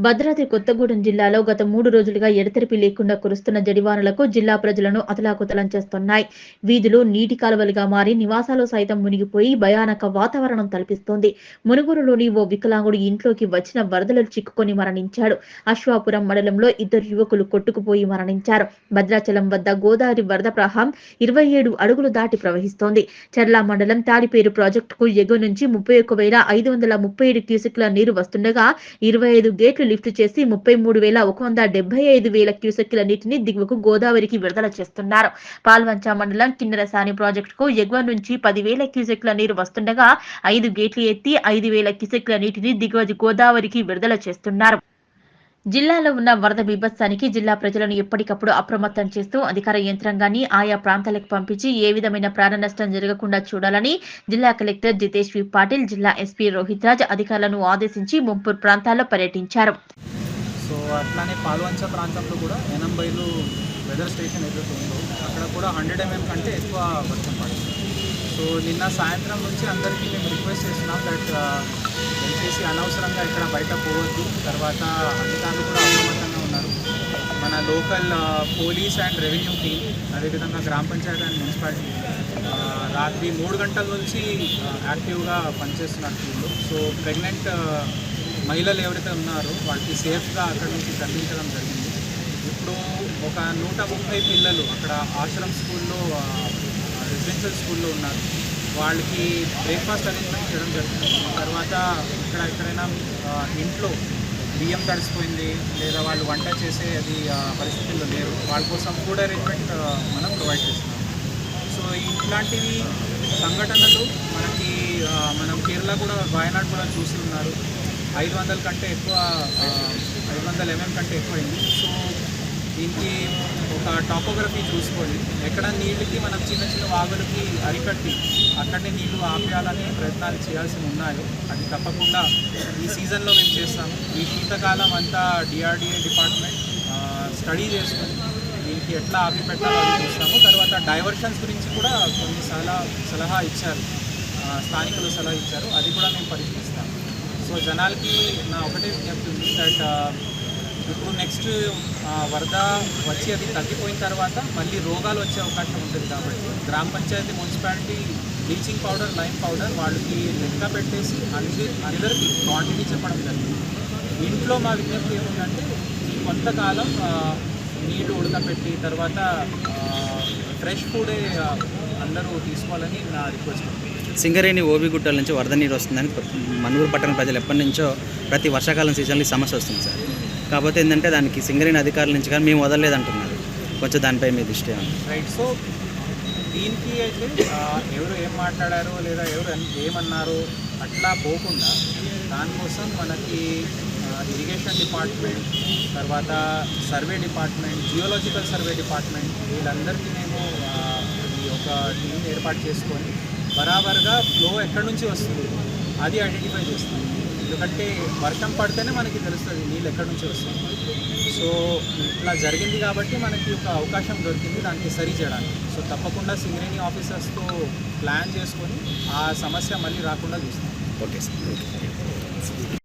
భద్రాద్రి కొత్తగూడెం జిల్లాలో గత 3 రోజులుగా ఎడతెరిపి లేకుండా కురుస్తున్న జడివానలకు జిల్లా ప్రజలను అతలాకుతలం చేస్తున్నాయి. వీధులు నీటి కాలువలుగా మారి నివాసాలు సైతం మునిగిపోయి భయానక వాతావరణం తలపిస్తోంది. మునుగోడులోని ఓ వికలాంగుడు ఇంట్లోకి వచ్చిన వరదలు చిక్కుకొని మరణించాడు. అశ్వాపురం మండలంలో 2 యువకులు కొట్టుకుపోయి మరణించారు. భద్రాచలం వద్ద గోదావరి వరద ప్రవాహం 27 అడుగులు దాటి ప్రవహిస్తోంది. చర్ల మండలం తాడిపేరు ప్రాజెక్టుకు ఎగువ నుంచి 31,537 క్యూసెక్ల నీరు వస్తుండగా 25 గేట్లు లిఫ్ట్ చేసి 33,175 క్యూసెక్కుల నీటిని దిగువకు గోదావరికి విడుదల చేస్తున్నారు. పాల్వంచ మండలం కిన్నెరసాని ప్రాజెక్టుకు ఎగువ నుంచి 10,000 క్యూసెక్కుల నీరు వస్తుండగా 5 గేట్లు ఎత్తి 5,000 క్యూసెక్కుల నీటిని దిగువ గోదావరికి విడుదల చేస్తున్నారు. జిల్లాలో ఉన్న వరద బీభత్సానికి జిల్లా ప్రజలను ఎప్పటికప్పుడు అప్రమత్తం చేస్తూ అధికార యంత్రాంగాన్ని ఆయా ప్రాంతాలకు పంపించి ఏ విధమైన ప్రాణ నష్టం జరగకుండా చూడాలని జిల్లా కలెక్టర్ జితేష్ వి పాటిల్, జిల్లా ఎస్పీ రోహిత్ రాజ్ అధికారులను ఆదేశించి ముంపు ప్రాంతాల్లో పర్యటించారు. సో అట్లానే పాల్వంచ ప్రాంతంలో కూడా ఎనంబైలు వెదర్ స్టేషన్ ఏదైతే ఉందో అక్కడ కూడా 100 mm కంటే ఎక్కువ వర్షం పడుతుంది. సో నిన్న సాయంత్రం నుంచి అందరికీ మేము రిక్వెస్ట్ చేస్తున్నాం దట్ దయచేసి అనవసరంగా ఇక్కడ బయట పోవద్దు. తర్వాత అధికారులు కూడా అప్రమత్తంగా ఉన్నారు. మన local police and revenue team, అదేవిధంగా గ్రామ పంచాయతీ అండ్ మున్సిపాలిటీ రాత్రి 3 గంటల నుంచి యాక్టివ్గా పనిచేస్తున్నారు టీంలో. సో ప్రెగ్నెంట్ మహిళలు ఎవరైతే ఉన్నారో వాళ్ళకి సేఫ్గా అక్కడి నుంచి తరలించడం జరిగింది. ఇప్పుడు ఒక 130 పిల్లలు అక్కడ ఆశ్రమ్ స్కూల్లో, రెసిడెన్షియల్ స్కూల్లో ఉన్నారు. వాళ్ళకి బ్రేక్ఫాస్ట్ అరేంజ్మెంట్ చేయడం జరుగుతుంది. తర్వాత ఎక్కడైనా ఇంట్లో బియ్యం తడిసిపోయింది లేదా వాళ్ళు వంట చేసే అది పరిస్థితుల్లో లేరు, వాళ్ళ కోసం ఫుడ్ అరేంజ్మెంట్ మనం ప్రొవైడ్ చేస్తున్నాం. సో ఇట్లాంటివి సంఘటనలు మనం కేరళ కూడా, వాయనాడ్ కూడా చూసి ఉన్నారు. 500 కంటే ఎక్కువ 500 mm కంటే ఎక్కువైంది. సో దీనికి ఒక టాపోగ్రఫీ చూసుకొని ఎక్కడ నీళ్ళకి మనం చిన్న చిన్న వాగులకి అరికట్టి అక్కడనే నీళ్లు ఆపేయాలనే ప్రయత్నాలు చేయాల్సి ఉన్నాయో అది తప్పకుండా ఈ సీజన్లో మేము చేస్తాము. ఈ శీతకాలం అంతా డిఆర్డిఏ డిపార్ట్మెంట్ స్టడీ చేసుకొని దీనికి ఎట్లా ఆపి పెట్టాలో చూస్తాము. తర్వాత డైవర్షన్స్ గురించి కూడా కొన్ని సలహా ఇచ్చారు, స్థానికులు సలహా ఇచ్చారు, అది కూడా మేము పరిశీలిస్తాము. సో జనాలకి నా ఒకటే విజ్ఞప్తి ఉంది దట్ ఇప్పుడు నెక్స్ట్ వరద వచ్చి అది తగ్గిపోయిన తర్వాత మళ్ళీ రోగాలు వచ్చే అవకాశం ఉంటుంది. కాబట్టి గ్రామ panchayat, municipality bleaching powder, lime powder వాళ్ళకి లెక్క పెట్టేసి అందరికీ క్వాంటిటీ చెప్పడం జరిగింది. ఇంట్లో మా విజ్ఞప్తి ఏముందంటే ఈ కొంతకాలం నీళ్లు ఉడకపెట్టి తర్వాత ఫ్రెష్ ఫుడే అందరూ తీసుకోవాలని నా రిక్వెస్ట్. సింగరేణి ఓబిగుట్టల నుంచి వరద నీరు వస్తుందని మనుగూరు పట్టణ ప్రజలు ఎప్పటి నుంచో ప్రతి వర్షాకాలం సీజన్లో ఈ సమస్య వస్తుంది సార్. కాకపోతే ఏంటంటే దానికి సింగరేణి అధికారుల నుంచి కానీ మేము వదలలేదంటున్నారు. కొంచెం దానిపై మీ దృష్టి రైట్. సో దీనికి అయితే ఎవరు ఏం మాట్లాడారో లేదా ఎవరు ఏమన్నారో అట్లా పోకుండా దానికోసం మనకి ఇరిగేషన్ డిపార్ట్మెంట్, తర్వాత survey department, geological survey department వీళ్ళందరికీ మేము ఒక టీం ఏర్పాటు చేసుకొని బరాబర్గా ఫ్లో ఎక్కడి నుంచి వస్తుంది అది ఐడెంటిఫై చేస్తాం. ఎందుకంటే వర్షం పడితేనే మనకి తెలుస్తుంది నీళ్ళు ఎక్కడి నుంచి వస్తుంది. సో ఇట్లా జరిగింది కాబట్టి మనకి ఒక అవకాశం దొరికింది దానికి సరి చేయడానికి. సో తప్పకుండా సింగరేణి ఆఫీసర్స్తో ప్లాన్ చేసుకొని ఆ సమస్య మళ్ళీ రాకుండా చూస్తాం. Okay sir.